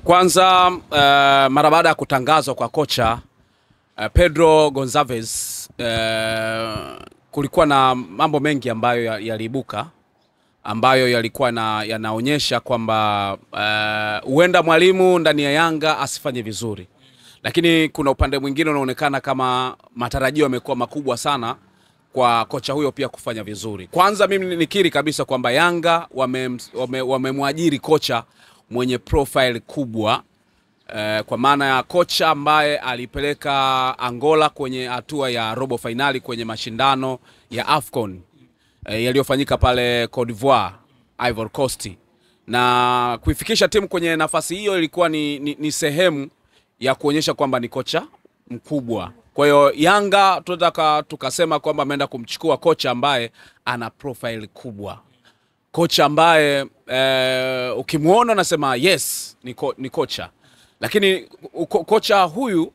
Kwanza mara baada ya kutangazwa kwa kocha Pedro Gonçalves, kulikuwa na mambo mengi ambayo yaliibuka ambayo yalikuwa yanaonyesha kwamba huenda mwalimu ndani ya Yanga asifanye vizuri. Lakini kuna upande mwingine unaonekana kama matarajio yamekuwa makubwa sana kwa kocha huyo pia kufanya vizuri. Kwanza mimi nikiri kabisa kwamba Yanga wamemwajiri kocha mwenye profile kubwa, kwa maana ya kocha ambaye alipeleka Angola kwenye hatua ya robo finali kwenye mashindano ya AFCON yaliyofanyika pale Cote d'Ivoire, Ivory Coast, na kuifikisha timu kwenye nafasi hiyo ilikuwa ni sehemu ya kuonyesha kwamba ni kocha mkubwa. Kwa hiyo Yanga tunataka tukasema kwamba ameenda kumchukua kocha ambaye ana profile kubwa, kocha ambaye ukimuona nasema yes ni kocha. Lakini kocha huyu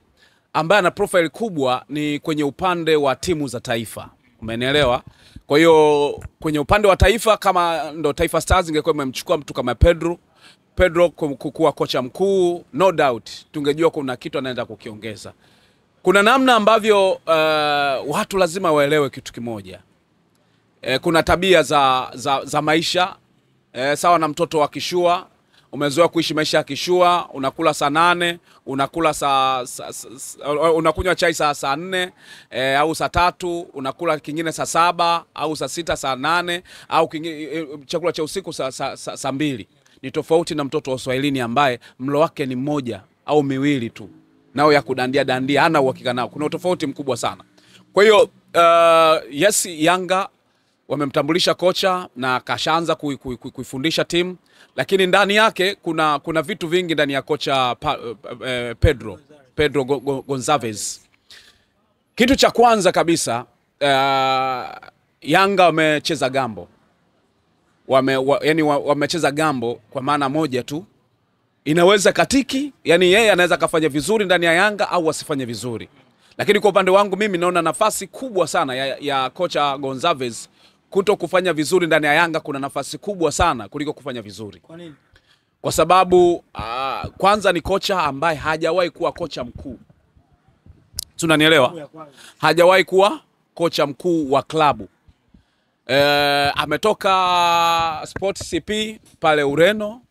ambaye ana profile kubwa ni kwenye upande wa timu za taifa, umenielewa? Kwa hiyo kwenye upande wa taifa, kama ndo Taifa Stars ingekuwa imemchukua mtu kama Pedro kuwa kocha mkuu, no doubt tungejua kuna kitu anaenda kukiongeza. Kuna namna ambavyo watu lazima waelewe kitu kimoja. Kuna tabia za maisha, sawa na mtoto wa kishua. Umezoea kuishi maisha ya kishua, unakula saa 8, unakunywa chai saa 4 au saa 3, unakula kingine saa 7 au saa 6, saa 8 au kingine chakula cha usiku saa 2. Ni tofauti na mtoto wa Swahilini ambaye mlo wake ni mmoja au miwili tu, nao ya kudandia hana uhakika nao. Kuna tofauti mkubwa sana. Kwa hiyo yes, Yanga wamemtambulisha kocha na kashaanza kuifundisha timu, lakini ndani yake kuna vitu vingi ndani ya kocha Pedro Gonçalves. Kitu cha kwanza kabisa, Yanga wamecheza gambo. Wamecheza gambo kwa maana moja tu, inaweza katiki, yani yeye anaweza kafanya vizuri ndani ya Yanga au asifanye vizuri. Lakini kwa upande wangu mimi naona nafasi kubwa sana ya kocha Gonçalves kuto kufanya vizuri ndani ya Yanga. Kuna nafasi kubwa sana kuliko kufanya vizuri. Kwa nini? Kwa sababu kwanza ni kocha ambaye hajawahi kuwa kocha mkuu. Tunanielewa? Hajawahi kuwa kocha mkuu wa klabu. Ametoka Sport CP pale Ureno.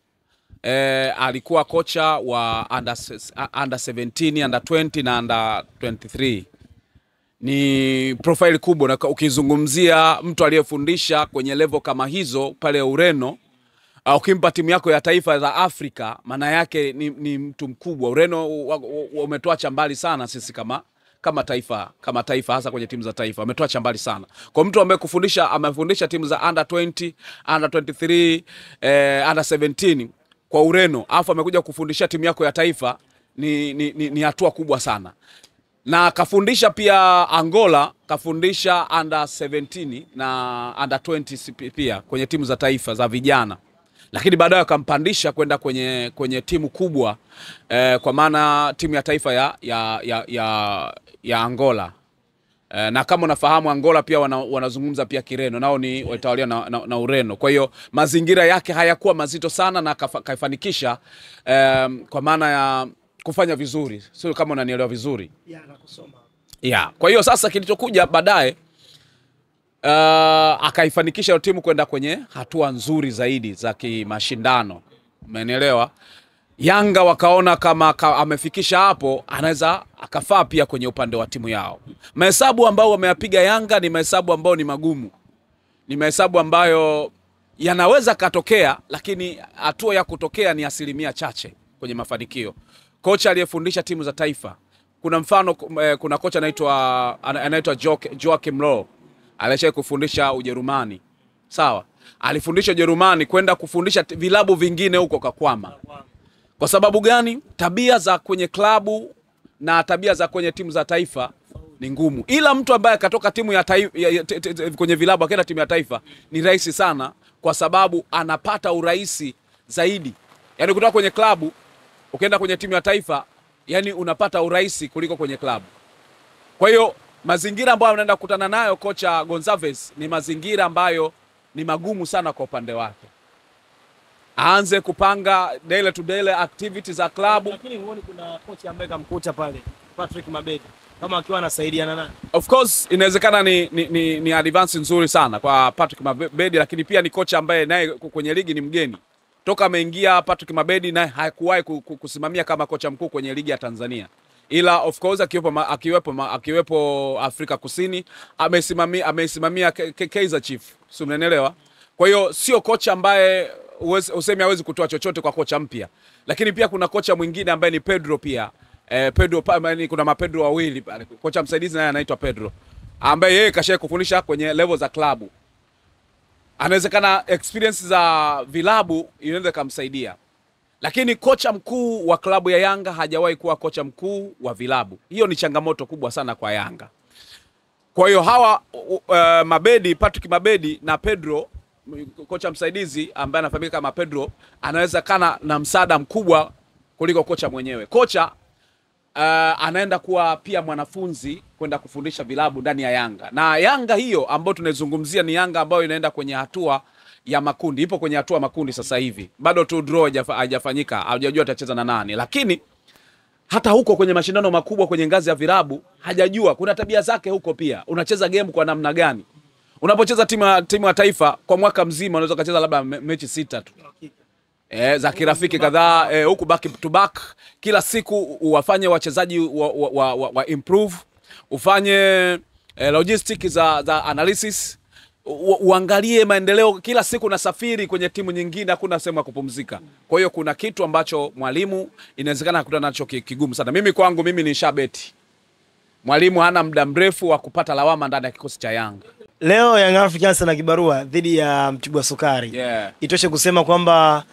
Alikuwa kocha wa under 17, under 20 na under 23. Ni profile kubwa, na ukizungumzia mtu aliyefundisha kwenye level kama hizo pale Ureno, ukimpa timu yako ya taifa za Afrika, maana yake ni mtu mkubwa. Ureno umetoa mbali sana sisi kama taifa hasa kwenye timu za taifa. Ametoa mbali sana. Kwa mtu ambaye amefundisha timu za under 20, under 23, under 17 kwa Ureno, afu amekuja kufundisha timu yako ya taifa, ni hatua kubwa sana. Na kafundisha pia Angola, kafundisha under 17 na under 20 pia kwenye timu za taifa za vijana. Lakini baadaye akampandisha kwenda kwenye timu kubwa, kwa maana timu ya taifa ya Angola. Na kama unafahamu Angola pia wanazungumza pia Kireno, nao ni watawalia na Ureno. Kwa hiyo mazingira yake hayakuwa mazito sana na kaifanikisha kwa maana ya kufanya vizuri. Sio kama unanielewa vizuri. Na kusoma. Kwa hiyo sasa kilichokuja baadaye, akaifanikisha timu kwenda kwenye hatua nzuri zaidi za kimashindano. Umeelewa? Yanga wakaona kama amefikisha hapo, anaweza akafaa pia kwenye upande wa timu yao. Mahesabu ambao wameyapiga Yanga ni mahesabu ambao ni magumu. Ni mahesabu ambayo yanaweza katokea, lakini hatua ya kutokea ni asilimia chache kwenye mafanikio. Kocha aliyefundisha timu za taifa, kuna mfano, kuna kocha anaitwa Joachim Löw, alishaye kufundisha Ujerumani. Sawa? Alifundisha Ujerumani, kwenda kufundisha vilabu vingine huko kakwama. Kwa sababu gani? Tabia za kwenye klabu na tabia za kwenye timu za taifa ni ngumu. Ila mtu ambaye katoka timu ya taifa kwenye vilabu akaenda timu ya taifa ni rahisi sana, kwa sababu anapata urahisi zaidi. Yaani kutoka kwenye klabu ukienda kwenye timu ya taifa, yani unapata urahisi kuliko kwenye klabu. Kwa hiyo mazingira ambayo anaenda kukutana nayo kocha Gonçalves ni mazingira ambayo ni magumu sana kwa upande wake. aanze kupanga daily to daily activities za klabu. Lakini huoni kuna kocha ambaye kamkuta pale Patrick Mabedi kama akiwa anasaidiana naye? Of course inawezekana ni advance nzuri sana kwa Patrick Mabedi, lakini pia ni kocha ambaye naye kwenye ligi ni mgeni. Toka ameingia Patrick Mabedi naye hakuwahi kusimamia kama kocha mkuu kwenye ligi ya Tanzania. Ila of course akiwepo Afrika Kusini amesimamia Kaizer Chiefs. Si unaelewa? Kwa hiyo sio kocha ambaye useme hawezi kutoa chochote kwa kocha mpya. Lakini pia kuna kocha mwingine ambaye ni Pedro pia. Kuna mapedro wawili pale. Kocha msaidizi naye anaitwa Pedro, ambaye yeye kashaye kufundisha kwenye level za klabu. Anawezekana experience za vilabu inaweza kumsaidia. Lakini kocha mkuu wa klabu ya Yanga hajawahi kuwa kocha mkuu wa vilabu. Hiyo ni changamoto kubwa sana kwa Yanga. Kwa hiyo hawa Mabedi, Patrick Mabedi na Pedro, kocha msaidizi ambaye anafahamika kama Pedro, anaweza kana na msaada mkubwa kuliko kocha mwenyewe. Kocha anaenda kuwa pia mwanafunzi kwenda kufundisha vilabu ndani ya Yanga. Na Yanga hiyo ambayo tunaizungumzia ni Yanga ambayo inaenda kwenye hatua ya makundi. Ipo kwenye hatua makundi sasa hivi. Bado tu draw haijafanyika. Hajajua atacheza na nani. Lakini hata huko kwenye mashindano makubwa kwenye ngazi ya vilabu hajajua. Kuna tabia zake huko pia. Unacheza game kwa namna gani? Unapocheza timu ya taifa kwa mwaka mzima unaweza kucheza labda mechi 6 tu. Za kirafiki kadhaa huku back to back, kila siku uwafanye wachezaji wa improve, ufanye logistics za analysis, uangalie maendeleo. Kila siku nasafiri kwenye timu nyingine, hakuna sehemu ya kupumzika. Kwa hiyo kuna kitu ambacho mwalimu inawezekana akutana nacho kigumu sana. Mimi kwangu ni shabeti mwalimu hana muda mrefu wa kupata lawama ndani ya kikosi cha Yanga. Leo Young Africans na kibarua dhidi ya Mtibwa Sukari. Itoshe kusema kwamba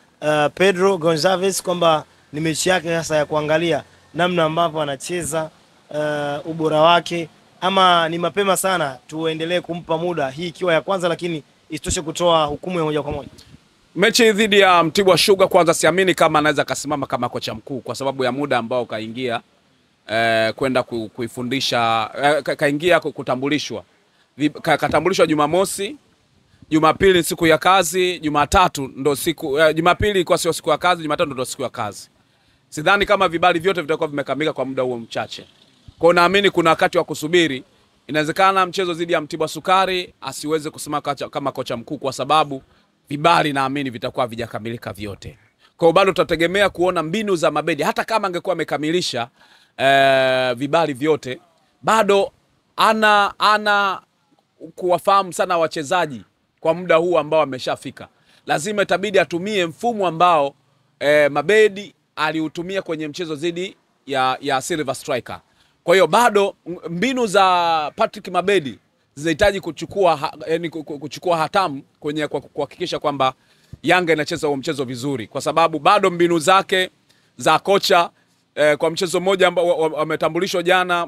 Pedro Gonçalves kwamba ni mechi yake sasa ya kuangalia namna ambavyo anacheza, ubora wake, ama ni mapema sana tuendelee kumpa muda hii ikiwa ya kwanza, lakini isitoshe kutoa hukumu ya moja kwa moja? Mechi dhidi ya Mtibwa Sugar kwanza siamini kama anaweza kasimama kama kocha mkuu kwa sababu ya muda ambao kaingia kwenda kuifundisha, kaingia kutambulishwa. Katambulishwa Jumamosi, Jumapili siku ya kazi, Jumatatu ndo siku Jumapili kwa sio siku ya kazi, Jumatatu ndo siku ya kazi. Sidhani kama vibali vyote vitakuwa vimekamilika kwa muda huo mchache. Kwa naamini kuna wakati wa kusubiri. Inawezekana mchezo dhidi ya Mtibwa Sukari asiweze kusimama kama kocha mkuu kwa sababu vibali naamini vitakuwa havijakamilika vyote. Kwa bado tutategemea kuona mbinu za Mabedi. Hata kama angekuwa amekamilisha vibali vyote, bado ana kuwafahamu sana wachezaji kwa muda huu ambao ameshafika. Lazima itabidi atumie mfumo ambao Mabedi aliutumia kwenye mchezo dhidi ya Silver Striker. Kwa hiyo bado mbinu za Patrick Mabedi zinahitaji kuchukua hatamu kwenye kuhakikisha kwamba Yanga inacheza huo mchezo vizuri, kwa sababu bado mbinu zake za kocha kwa mchezo mmoja ambao wametambulishwa jana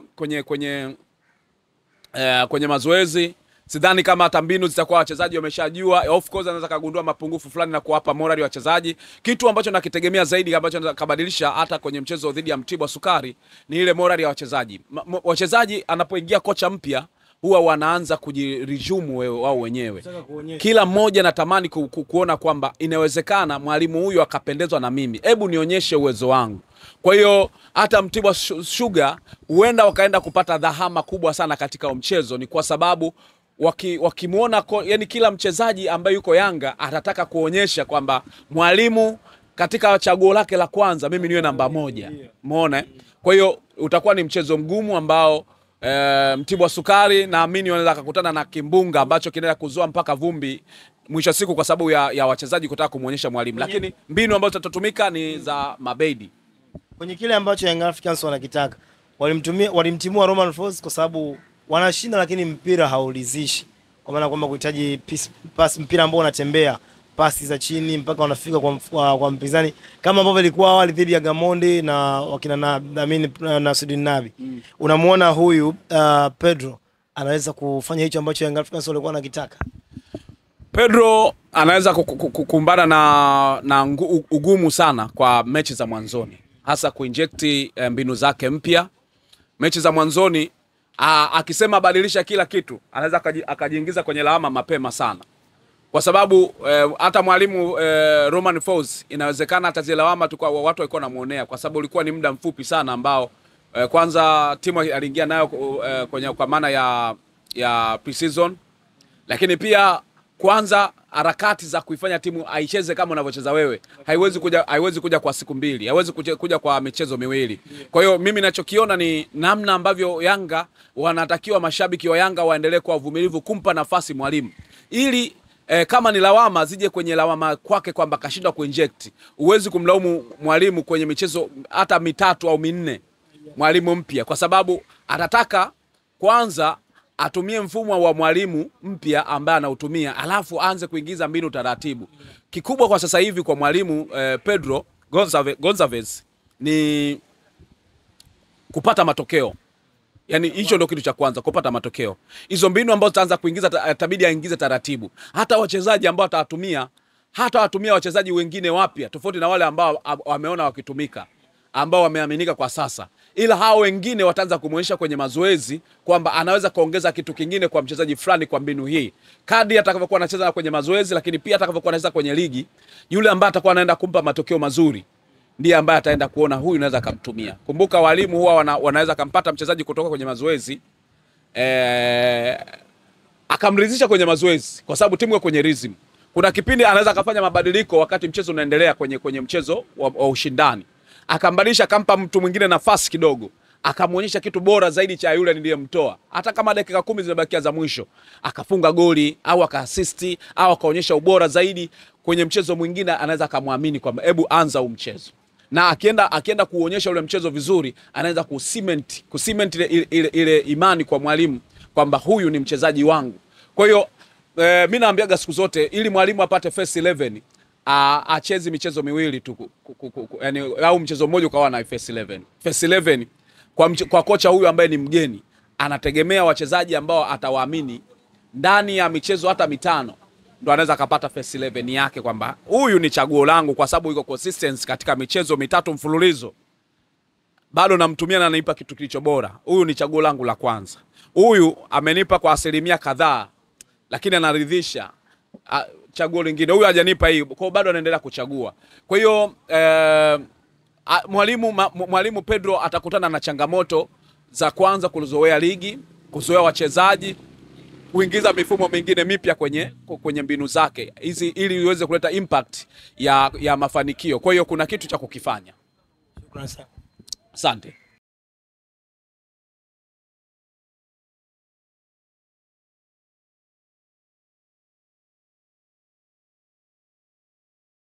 kwenye mazoezi, sidhani kama hata mbinu zitakuwa wachezaji wameshajua. Of course anaweza kagundua mapungufu fulani na kuwapa morali wachezaji. Kitu ambacho nakitegemea zaidi ambacho anaweza kubadilisha hata kwenye mchezo dhidi ya Mtibwa Sukari ni ile morali ya wachezaji. Wachezaji anapoingia kocha mpya huwa wanaanza kujirejumu wao wenyewe. Kila mmoja anatamani kuona kwamba inawezekana mwalimu huyu akapendezwa na mimi. Hebu nionyeshe uwezo wangu. Kwa hiyo hata Mtibwa Sugar huenda wakaenda kupata dhahama kubwa sana katika mchezo, ni kwa sababu wakimuona yani kila mchezaji ambaye yuko Yanga atataka kuonyesha kwamba mwalimu katika chaguo lake la kwanza mimi niwe namba 1. Umeona? Kwa hiyo utakuwa ni mchezo mgumu ambao Mtibwa Sukari naamini wanaweza kukutana na kimbunga ambacho kinaenda kuzoa mpaka vumbi mwisho siku kwa sababu ya wachezaji kutaka kumuonyesha mwalimu. Lakini mbinu ambazo zitatumika ni za Mabedi. Kwenye kile ambacho Young Africans wanakitaka, walimtimua Romain Folz kwa sababu wanashinda lakini mpira haulizishi. Kwa maana kwamba kuhitaji pass, mpira ambao unatembea, pasi za chini mpaka wanafika kwa mpinzani, kama ambavyo ilikuwa awali dhidi ya Gamondi na wakina na Sudin Nabi. Unamuona huyu Pedro anaweza kufanya hicho ambacho Young Africans walikuwa wanakitaka? Pedro anaweza kukumbana na ugumu sana kwa mechi za mwanzoni, hasa kuinject mbinu zake mpya. Mechi za mwanzoni akisema badilisha kila kitu, anaweza akajiingiza kwenye lawama mapema sana. kwa sababu hata mwalimu Romain Folz inawezekana hata zile lawama tu kwa watu walikuwa wanamuonea, kwa sababu ulikuwa ni muda mfupi sana ambao kwanza timu aliingia nayo kwenye kwa maana ya pre-season, lakini pia kwanza harakati za kuifanya timu aicheze kama unavyocheza wewe haiwezi kuja kwa siku mbili, haiwezi kuja kwa michezo miwili. Kwa hiyo mimi ninachokiona ni namna ambavyo Yanga wanatakiwa, mashabiki wa Yanga waendelee kwa uvumilivu kumpa nafasi mwalimu, ili kama ni lawama zije kwenye lawama kwake kwamba kashindwa kuinject. Uwezi kumlaumu mwalimu kwenye michezo hata 3 au 4, mwalimu mpya, kwa sababu atataka kwanza atumie mfumo wa mwalimu mpya ambaye anautumia, alafu aanze kuingiza mbinu taratibu. Kikubwa kwa sasa hivi kwa mwalimu Pedro Gonçalves ni kupata matokeo. Yani hicho ndio kitu cha kwanza, kupata matokeo. Hizo mbinu ambazo taanza kuingiza tabidi aingize taratibu. Hata wachezaji ambao atawatumia, hata watumia wachezaji wengine wapya tofauti na wale ambao wameona wakitumika, ambao wameaminika kwa sasa. Ila hao wengine wataanza kumuonyesha kwenye mazoezi kwamba anaweza kuongeza kitu kingine kwa mchezaji fulani kwa mbinu hii. Kadri atakavyokuwa anacheza kwenye mazoezi, lakini pia atakavyokuwa anacheza kwenye ligi, yule ambaye atakuwa anaenda kumpa matokeo mazuri ndiye ambaye ataenda kuona huyu anaweza kumtumia. Kumbuka walimu huwa wanaweza kumpata mchezaji kutoka kwenye mazoezi akamridhisha kwenye mazoezi, kwa sababu timu iko kwenye rhythm. Kuna kipindi anaweza kufanya mabadiliko wakati mchezo unaendelea kwenye mchezo wa ushindani, akambadilisha, akampa mtu mwingine nafasi kidogo, akamuonyesha kitu bora zaidi cha yule niliyemtoa. Hata kama dakika 10 zimebakia za mwisho, akafunga goli au akaassist au akaonyesha ubora zaidi kwenye mchezo mwingine, anaweza kumwamini kwamba hebu anza huu mchezo. Na akienda kuonyesha ule mchezo vizuri, anaweza kucement ile imani kwa mwalimu kwamba huyu ni mchezaji wangu. Kwa hiyo mimi naambiaga siku zote, ili mwalimu apate first 11 acheze michezo miwili tu, yani au mchezo mmoja ukawa na first 11. First 11 kwa kocha huyu ambaye ni mgeni, anategemea wachezaji ambao atawaamini ndani ya michezo hata 5, ndo anaweza kupata first 11 yake kwamba huyu ni chaguo langu, kwa sababu yuko consistency katika michezo 3 mfululizo. Bado namtumia na ananipa kitu kilicho bora. Huyu ni chaguo langu la kwanza. Huyu amenipa kwa asilimia kadhaa, lakini anaridhisha. Chaguo lingine huyu hajanipa hii, kwa bado anaendelea kuchagua. Kwa hiyo mwalimu Pedro atakutana na changamoto za kwanza, kuzoea ligi, kuzoea wachezaji, kuingiza mifumo mingine mipya kwenye mbinu zake hizi, ili iweze kuleta impact ya mafanikio. Kwa hiyo kuna kitu cha kukifanya. Shukrani sana. Asante.